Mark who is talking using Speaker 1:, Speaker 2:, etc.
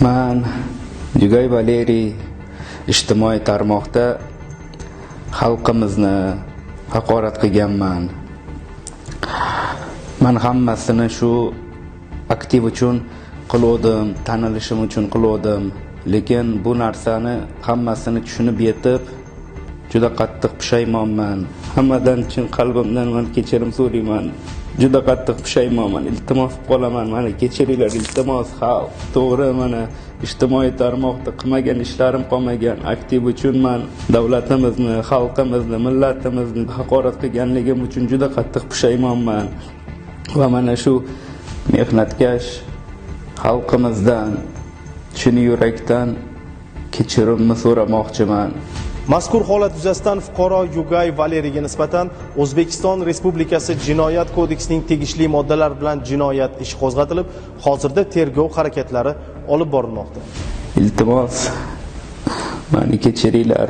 Speaker 1: Man Yugay Valeriy ijtimoiy tarmoqda xalqimizni haqorat qilganman. Men hammasini shu aktiv uchun qildim, tanilishim uchun qildim. Lekin bu narsani hammasini tushunib yetib, juda qattiq pushaymonman. Hammadan chin qalbimdan men kechirim so'rayman. Juda qattiq pushaymonman. Iltimos qolaman, meni kechiringlar, iltimos xalq. To'g'ri, mana ijtimoiy tarmoqda qilmagan ishlarim qolmagan. Aktiv uchun men davlatimizni, xalqimizni, millatimizni haqorat qilganligim uchun juda qattiq pushaymonman. Va mana shu mehnatkash xalqimizdan chin yurakdan kechirimni so'ramoqchiman.
Speaker 2: Mazkur holat yuzasidan fuqaro Yugay Valeriyga nisbatan O'zbekiston Respublikasi Jinoyat kodeksining tegishli moddalari bilan jinoyat ishi qo'zg'atilib, hozirda tergov harakatlari olib borilmoqda.
Speaker 1: Iltimos, meni kechiringlar.